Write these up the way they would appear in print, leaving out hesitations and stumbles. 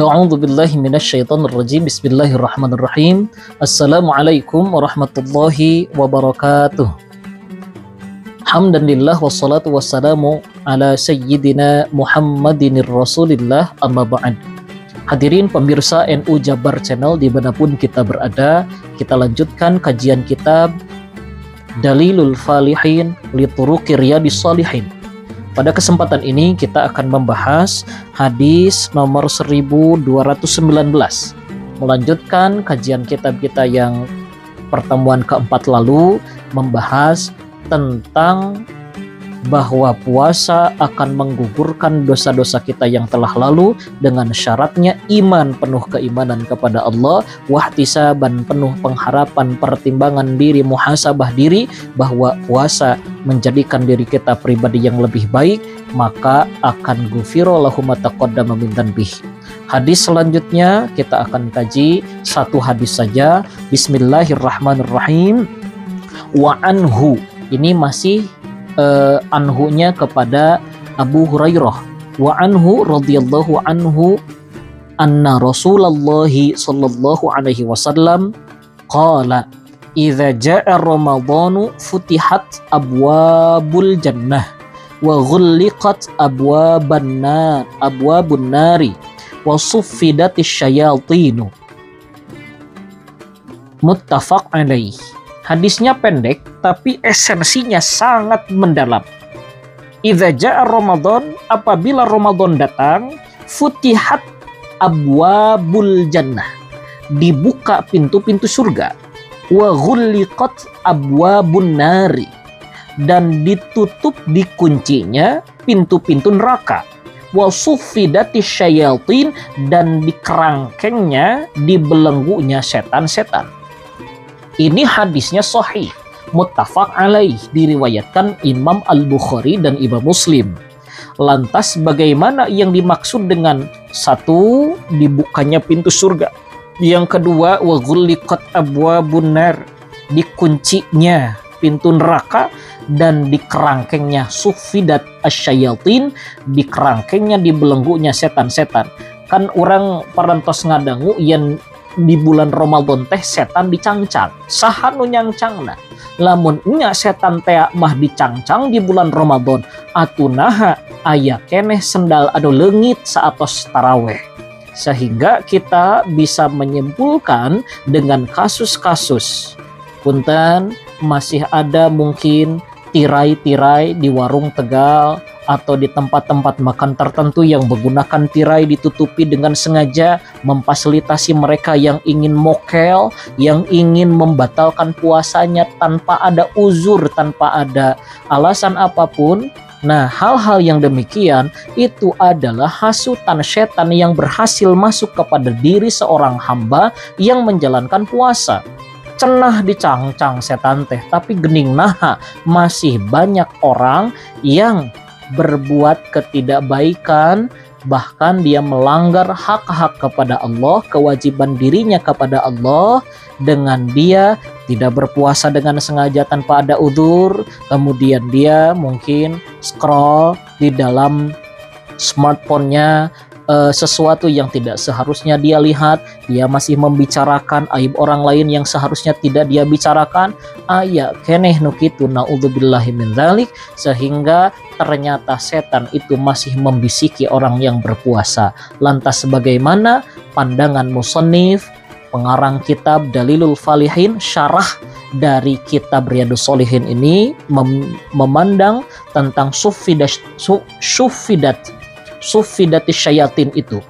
A'udzu billahi minasyaitonir rajim. Bismillahirrahmanirrahim. Assalamualaikum warahmatullahi wabarakatuh. Hamdanillah wassalatu wassalamu ala sayyidina Muhammadinir Rasulillah, amma ba'd. Hadirin pemirsa NU Jabar Channel dimanapun kita berada, kita lanjutkan kajian kitab Dalilul Falihin li Turuqi Riyadhis Shalihin. Pada kesempatan ini kita akan membahas hadis nomor 1219, melanjutkan kajian kitab kita yang pertemuan keempat lalu, membahas tentang bahwa puasa akan menggugurkan dosa-dosa kita yang telah lalu dengan syaratnya iman, penuh keimanan kepada Allah, wahtisaban, penuh pengharapan, pertimbangan diri, muhasabah diri bahwa puasa menjadikan diri kita pribadi yang lebih baik, maka akan ghufira lahu ma taqaddama min dzanbihi. Hadis selanjutnya kita akan kaji satu hadis saja. Bismillahirrahmanirrahim. Wa anhu, ini masih anhunya kepada Abu Hurairah. Wa anhu radhiyallahu anhu anna Rasulullah sallallahu alaihi wasallam qala idza jaa ramadhanu futihat abwabul jannah wa ghulliqat abwabun nari wa suffidatis syayatinu. Muttafaq alaih. Hadisnya pendek tapi esensinya sangat mendalam. Idza jaa Ramadan, apabila Ramadan datang, futihat abwabul jannah, dibuka pintu-pintu surga, wa ghulliqat abwabun nari, dan ditutup dikuncinya pintu-pintu neraka, wa suffidatis syayatin, dan dikerangkengnya, dibelenggunya setan-setan. Ini hadisnya sahih, muttafaq alaih, diriwayatkan Imam Al-Bukhari dan Imam Muslim. Lantas bagaimana yang dimaksud dengan satu, dibukanya pintu surga, yang kedua wa ghulliqat abwabun nar, dikuncinya pintu neraka, dan dikerangkengnya suffidat asyayatin, dikerangkengnya, dibelenggunya setan-setan. Kan orang parantos ngadangu yang di bulan Ramadan teh setan dicangcang, saha nu nyangcangna? Lamun nya setan teh mah dicangcang di bulan Ramadan, atunaha aya keneh sendal adu leungit saatos taraweh. Sehingga kita bisa menyimpulkan dengan kasus-kasus, punten masih ada mungkin tirai-tirai di warung Tegal atau di tempat-tempat makan tertentu yang menggunakan tirai ditutupi dengan sengaja, memfasilitasi mereka yang ingin mokel, yang ingin membatalkan puasanya tanpa ada uzur, tanpa ada alasan apapun. Nah, hal-hal yang demikian itu adalah hasutan setan yang berhasil masuk kepada diri seorang hamba yang menjalankan puasa. Cenah dicangcang setan teh, tapi gening naha masih banyak orang yang berbuat ketidakbaikan, bahkan dia melanggar hak-hak kepada Allah, kewajiban dirinya kepada Allah, dengan dia tidak berpuasa dengan sengaja tanpa ada uzur, kemudian dia mungkin scroll di dalam smartphone-nya sesuatu yang tidak seharusnya dia lihat, dia masih membicarakan aib orang lain yang seharusnya tidak dia bicarakan, aya keneh nu kitu, naudzubillahi min dzalik, sehingga ternyata setan itu masih membisiki orang yang berpuasa. Lantas bagaimana pandangan musannif, pengarang kitab Dalilul Falihin, syarah dari kitab Riyadhus Shalihin ini memandang tentang suffidatis syayatin itu.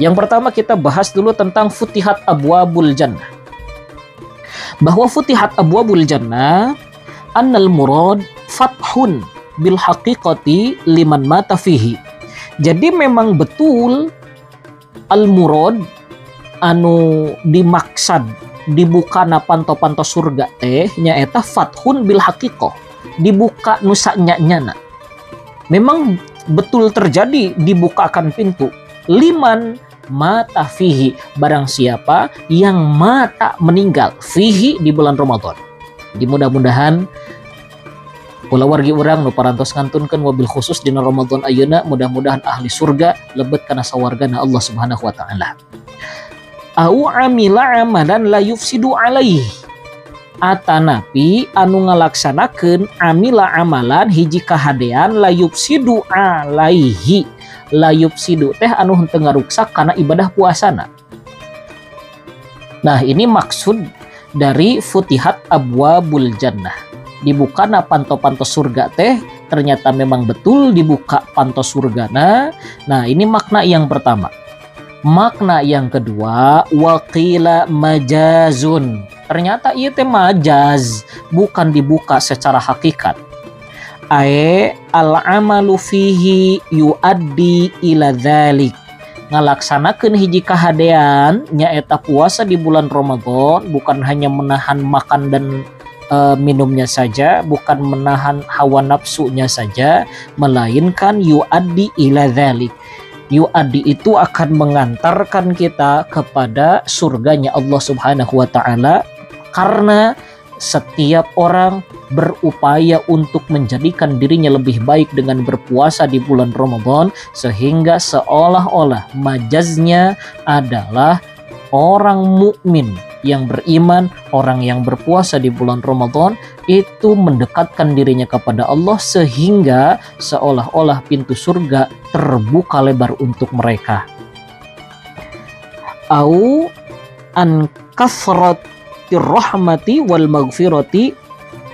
Yang pertama kita bahas dulu tentang futihat abwabul jannah. Bahwa futihat abwabul jannah annal murad fathun bil haqiqati liman mata fihi. Jadi memang betul al murad anu dimaksad dibuka na panto-panto surga teh nyaeta fathun bil haqiqah, dibuka nusa nyana. Memang betul terjadi dibukakan pintu liman mata fihi, barang siapa yang mata meninggal fihi di bulan Ramadan. Jadi mudah-mudahan Kula wargi urang nu parantos ngantunkeun wabil khusus dina Ramadan ayeuna mudah-mudahan ahli surga lebet kana sawargana Allah Subhanahu wa taala. Au amila amalan la yufsidu alaihi. Atanapi anu ngalaksanakeun amila amalan hiji kahadean la yufsidu alaihi. La yufsidu teh anu henteu ngaruksak kana ibadah puasana. Nah, ini maksud dari futihat abwabul jannah. Dibuka panto-panto surga teh ternyata memang betul dibuka panto surgana. Nah, ini makna yang pertama. Makna yang kedua, waqila majazun. Ternyata ieu teh majaz, bukan dibuka secara hakikat. Al-amalu fihi yuaddi ila dzalik. Ngalaksanakeun hiji kahadean nyaeta puasa di bulan Ramadan bukan hanya menahan makan dan minumnya saja, bukan menahan hawa nafsunya saja, melainkan yuaddi ila dzalik. Yuaddi itu akan mengantarkan kita kepada surganya Allah Subhanahu wa taala, karena setiap orang berupaya untuk menjadikan dirinya lebih baik dengan berpuasa di bulan Ramadan, sehingga seolah-olah majaznya adalah orang mukmin yang beriman, orang yang berpuasa di bulan Ramadan itu mendekatkan dirinya kepada Allah, sehingga seolah-olah pintu surga terbuka lebar untuk mereka. Au an kasratir rahmati wal maghfirati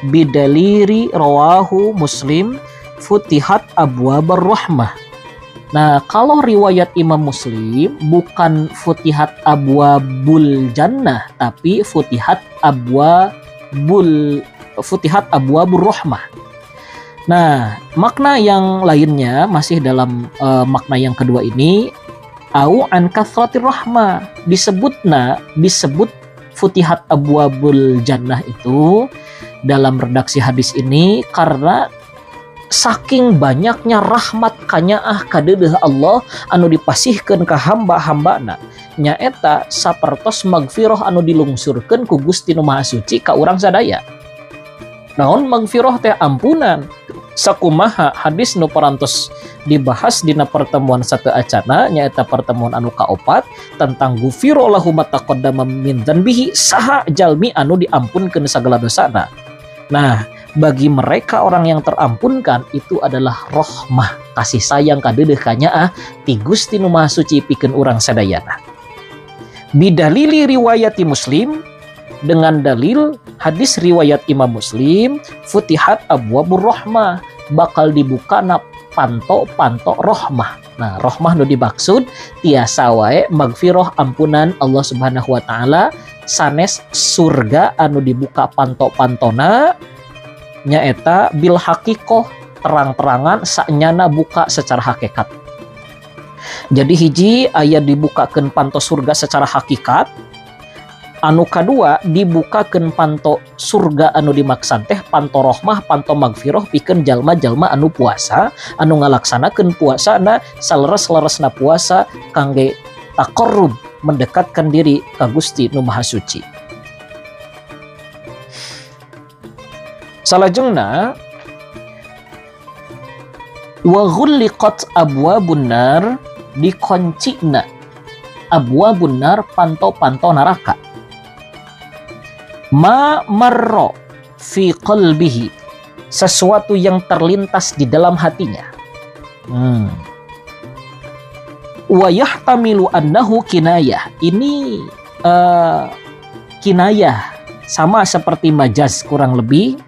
bidaliri rawahu Muslim futihat abwabar rahmah. Nah, kalau riwayat Imam Muslim bukan futihat abwabul jannah, tapi futihat abwabur rahmah. Nah, makna yang lainnya masih dalam makna yang kedua ini, au an kathratir rahmah. Disebut futihat abwabul jannah itu dalam redaksi hadis ini karena saking banyaknya rahmat kanyaah kadeudeuh Allah anu dipasihkeun ka hamba-hambana, nyaeta sapertos magfirah anu dilungsurkeun ku Gusti Nu Maha Suci ka urang sadaya. Naon magfirah teh ampunan. Sakumaha hadis nu parantos dibahas dina pertemuan sateacana, nyaeta pertemuan anu kaopat tentang gufiro lahu ma taqaddama min dzanbihi, saha jalmi anu diampunkeun sagala dosana. Nah, bagi mereka orang yang terampunkan itu adalah rahmah, kasih sayang kadeudeuh kanyaah ti Gusti Nu Maha Suci pikeun urang sadayana. Bidalili riwayati Muslim, dengan dalil hadis riwayat Imam Muslim, futihat abwabur rahmah, bakal dibukana panto-panto rahmah. Nah, rahmah nu dimaksud tiasa wae magfirah ampunan Allah Subhanahu wa taala, sanes surga anu dibuka panto-pantona nyaeta bil hakikoh, terang-terangan saknyana buka secara hakikat. Jadi hiji aya dibukakeun panto surga secara hakikat, anu kadua dibukakeun panto surga anu dimaksud teh panto rahmah, panto magfirah pikeun jalma-jalma anu puasa, anu ngalaksanakeun puasana saleres-leresna puasa kangge taqarrub, mendekatkan diri ka Gusti Nu Maha Suci. Salajengna wa ghulliqat abwabun nar, dikoncina abwabun nar, panto-panto neraka. Ma marra fi qalbihi, sesuatu yang terlintas di dalam hatinya. Wa yahtamilu annahu kinayah, ini kinayah sama seperti majaz kurang lebih.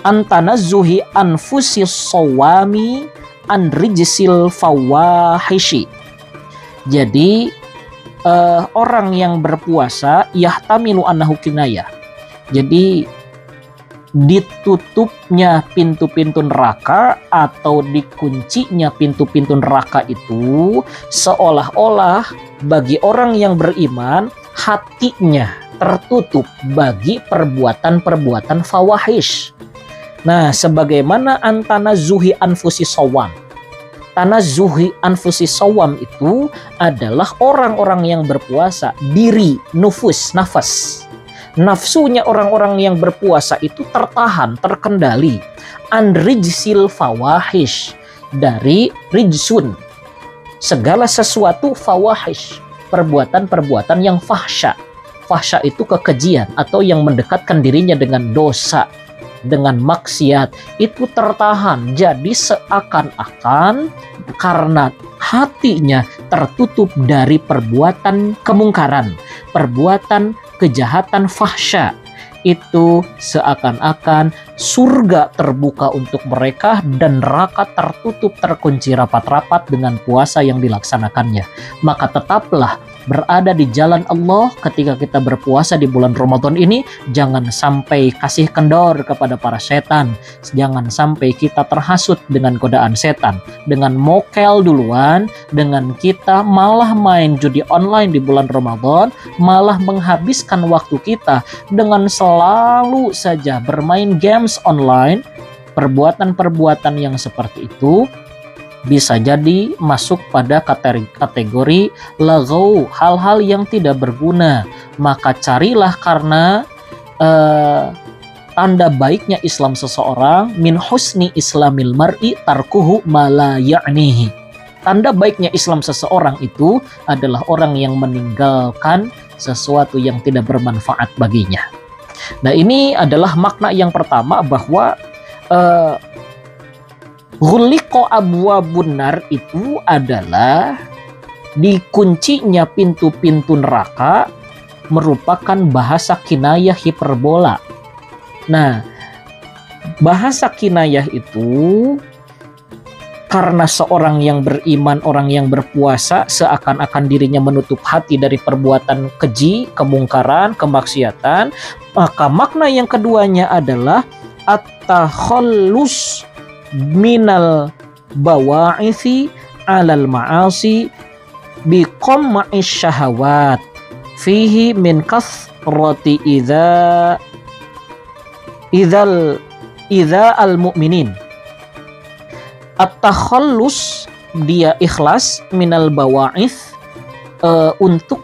Antanazzuhi anfusis sawami an rijsil fawahishi. Jadi orang yang berpuasa yahtamilu annahu kinayah. Jadi ditutupnya pintu-pintu neraka atau dikuncinya pintu-pintu neraka itu seolah-olah bagi orang yang beriman hatinya tertutup bagi perbuatan-perbuatan fawahish. Nah, sebagaimana antanazuhi anfusi sawam. Tanazuhi anfusi sawam itu adalah orang-orang yang berpuasa, diri, nufus, nafas. nafsunya orang-orang yang berpuasa itu tertahan, terkendali. An rijsil fawahish, dari rijsun, segala sesuatu fawahish, perbuatan-perbuatan yang fahsya. Fahsya itu kekejian atau yang mendekatkan dirinya dengan dosa, dengan maksiat, itu tertahan. Jadi seakan-akan karena hatinya tertutup dari perbuatan kemungkaran, perbuatan kejahatan fahsya, itu seakan-akan surga terbuka untuk mereka dan neraka tertutup, terkunci rapat-rapat dengan puasa yang dilaksanakannya. Maka tetaplah berada di jalan Allah ketika kita berpuasa di bulan Ramadan ini. Jangan sampai kasih kendor kepada para setan, jangan sampai kita terhasut dengan godaan setan, dengan mokel duluan, dengan kita malah main judi online di bulan Ramadan, malah menghabiskan waktu kita dengan selalu saja bermain games online. Perbuatan-perbuatan yang seperti itu bisa jadi masuk pada kategori lagau, hal-hal yang tidak berguna. Maka carilah, karena tanda baiknya Islam seseorang, min husni islamil mar'i tarkuhu ma la ya'nihi. Tanda baiknya Islam seseorang itu adalah orang yang meninggalkan sesuatu yang tidak bermanfaat baginya. Nah, ini adalah makna yang pertama, bahwa Ghuliqo abwabun nar itu adalah dikuncinya pintu-pintu neraka, merupakan bahasa kinayah hiperbola. Nah, bahasa kinayah itu karena seorang yang beriman, orang yang berpuasa, seakan-akan dirinya menutup hati dari perbuatan keji, kemungkaran, kemaksiatan. Maka makna yang keduanya adalah at-takhallus minal bawa'ithi alal ma'asi biqamma'is syahawat fihi min kathrati idza al mu'minin. At-takhallus, dia ikhlas, minal bawa'ith, untuk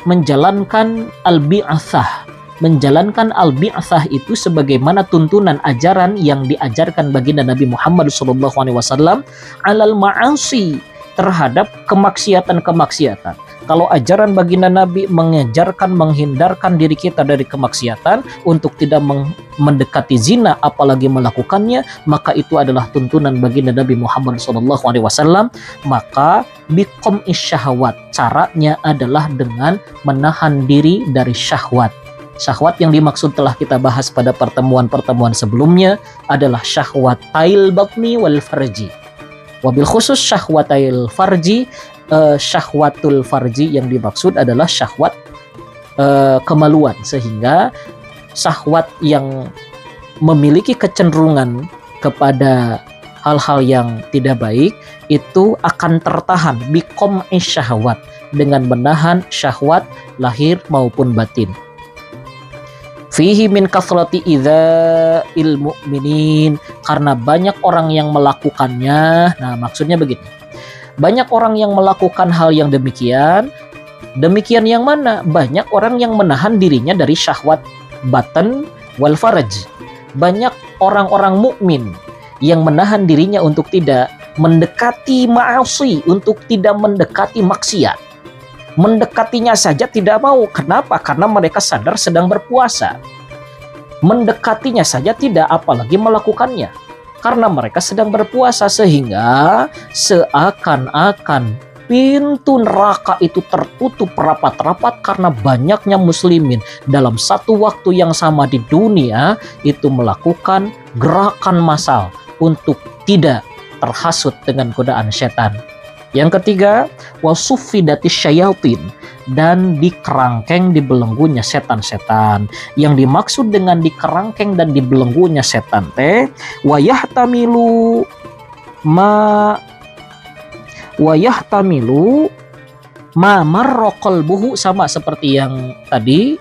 menjalankan al-bi'athah. Menjalankan al-bi'athah itu sebagaimana tuntunan ajaran yang diajarkan baginda Nabi Muhammad SAW alal ma'asi, terhadap kemaksiatan-kemaksiatan. Kalau ajaran baginda Nabi mengajarkan, menghindarkan diri kita dari kemaksiatan, untuk tidak mendekati zina apalagi melakukannya, maka itu adalah tuntunan baginda Nabi Muhammad SAW. Maka biqam'is syahwat, caranya adalah dengan menahan diri dari syahwat. Syahwat yang dimaksud telah kita bahas pada pertemuan-pertemuan sebelumnya adalah syahwatail batni wal farji. Wabil khusus syahwatail farji, syahwatul farji yang dimaksud adalah syahwat kemaluan, sehingga syahwat yang memiliki kecenderungan kepada hal-hal yang tidak baik itu akan tertahan biqam'is syahwat, dengan menahan syahwat lahir maupun batin. Fihi min kathrati idza'il mu'minin, karena banyak orang yang melakukannya. Nah, maksudnya begini. Banyak orang yang melakukan hal yang demikian. Demikian yang mana? Banyak orang yang menahan dirinya dari syahwat batan wal faraj. Banyak orang-orang mukmin yang menahan dirinya untuk tidak mendekati ma'asi, untuk tidak mendekati maksiat. Mendekatinya saja tidak mau. Kenapa? Karena mereka sadar sedang berpuasa. Mendekatinya saja tidak, apalagi melakukannya. Karena mereka sedang berpuasa, sehingga seakan-akan pintu neraka itu tertutup rapat-rapat karena banyaknya muslimin dalam satu waktu yang sama di dunia itu melakukan gerakan massal untuk tidak terhasut dengan godaan setan. Yang ketiga, wasuffidatis syayatin, dan dikerangkeng, dibelenggunya setan-setan. Yang dimaksud dengan dikerangkeng dan dibelenggunya setan teh, wayahtamilu ma marra qalbuhu, sama seperti yang tadi,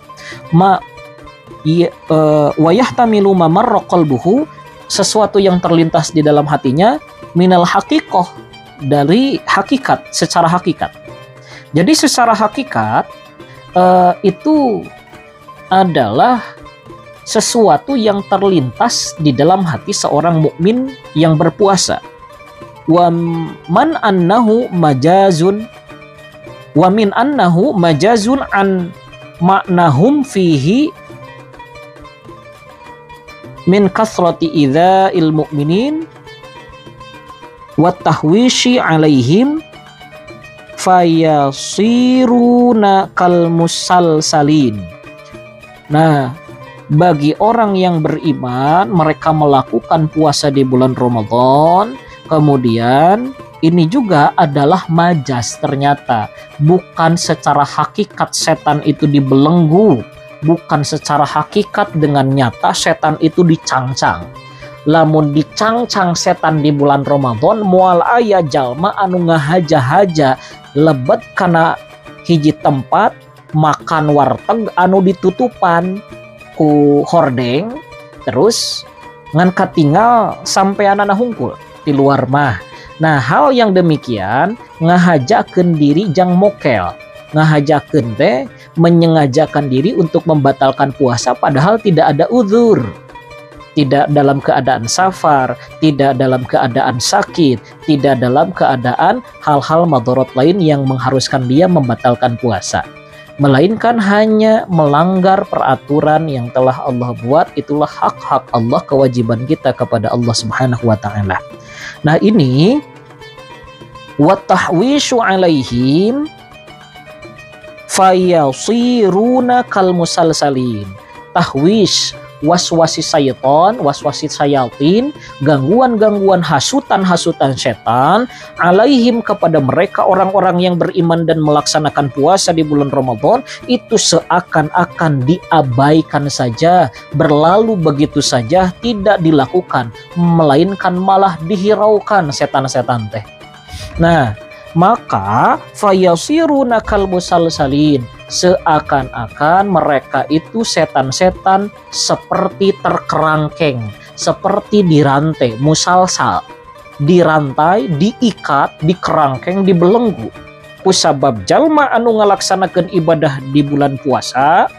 wayahtamilu ma marra qalbuhu, sesuatu yang terlintas di dalam hatinya, minal haqiqah, dari hakikat, secara hakikat. Jadi secara hakikat itu adalah sesuatu yang terlintas di dalam hati seorang mukmin yang berpuasa. Wa man annahu majazun wa min annahu majazun an maknahum fihi min kasrati idza'il mu'minin wa tahwishi alaihim fayasiruna kal musalsalin. Nah, bagi orang yang beriman, mereka melakukan puasa di bulan Ramadan, kemudian ini juga adalah majas ternyata. Bukan secara hakikat setan itu dibelenggu, bukan secara hakikat dengan nyata setan itu dicangcang. Lamun dicangcang setan di bulan Ramadan, mual aya jalma anu ngahaja-haja lebet kana hiji tempat makan warteg anu ditutupan ku hordeng, terus ngan katinggal sampai anak hungkul di luar mah. Nah, hal yang demikian ngahajakeun diri jang mokel, ngahajakeun teh menyengajakan diri untuk membatalkan puasa padahal tidak ada uzur, tidak dalam keadaan safar, tidak dalam keadaan sakit, tidak dalam keadaan hal-hal madorot lain yang mengharuskan dia membatalkan puasa, melainkan hanya melanggar peraturan yang telah Allah buat. Itulah hak-hak Allah, kewajiban kita kepada Allah Subhanahu wa taala. Nah, ini wa tahwishu alaihim fayasiruna kal musalsalin. Tahwish, waswasi syaitan, waswasi syayatin, gangguan-gangguan hasutan-hasutan setan alaihim kepada mereka orang-orang yang beriman dan melaksanakan puasa di bulan Ramadan, itu seakan-akan diabaikan saja, berlalu begitu saja, tidak dilakukan, melainkan malah dihiraukan setan-setan teh. Nah, maka fayasiruna kal musalsalin, seakan-akan mereka itu setan-setan seperti terkerangkeng, seperti dirantai, musalsal, dirantai, diikat, dikerangkeng, dibelenggu. Kusabab jalma anu ngalaksanakeun ibadah di bulan puasa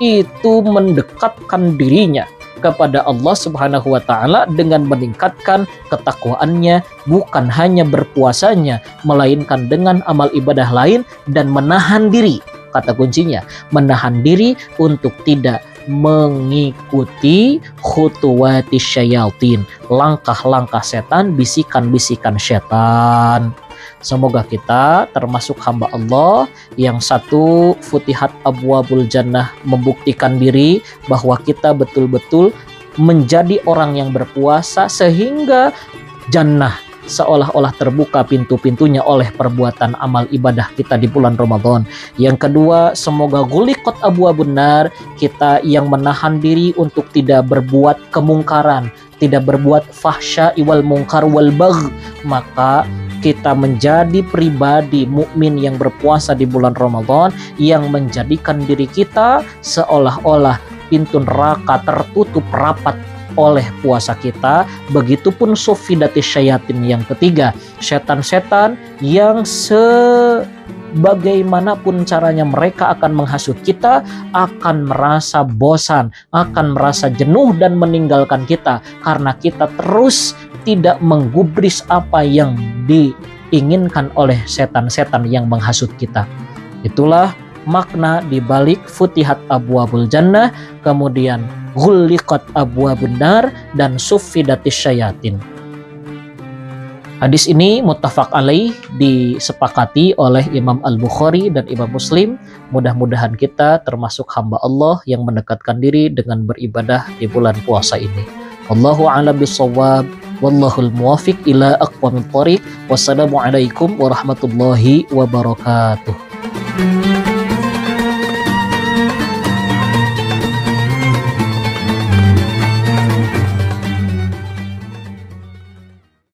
itu mendekatkan dirinya kepada Allah Subhanahu wa taala dengan meningkatkan ketakwaannya, bukan hanya berpuasanya, melainkan dengan amal ibadah lain, dan menahan diri. Kata kuncinya, menahan diri untuk tidak mengikuti khutuwati syayatin, langkah-langkah setan, bisikan-bisikan setan. Semoga kita termasuk hamba Allah yang satu, futihat abwabul jannah, membuktikan diri bahwa kita betul-betul menjadi orang yang berpuasa sehingga jannah seolah-olah terbuka pintu-pintunya oleh perbuatan amal ibadah kita di bulan Ramadan. Yang kedua, semoga guliqat abwabun nar, kita yang menahan diri untuk tidak berbuat kemungkaran, tidak berbuat fahsya wal mungkar wal bagh, maka kita menjadi pribadi mukmin yang berpuasa di bulan Ramadan yang menjadikan diri kita seolah-olah pintu neraka tertutup rapat oleh puasa kita. Begitupun sufidati syayatin yang ketiga, setan-setan yang bagaimanapun caranya mereka akan menghasut kita, akan merasa bosan, akan merasa jenuh dan meninggalkan kita karena kita terus tidak menggubris apa yang diinginkan oleh setan-setan yang menghasut kita. Itulah makna di balik futihat abwabul jannah, kemudian ghuliqat abwabun nar, dan suffidatis syayatin. Hadis ini muttafaq alaih, disepakati oleh Imam Al-Bukhari dan Imam Muslim. Mudah-mudahan kita termasuk hamba Allah yang mendekatkan diri dengan beribadah di bulan puasa ini. Wallahu a'lam bishawab, wallahul muwafiq ila aqwamit thoriq. Wassalamualaikum warahmatullahi wabarakatuh.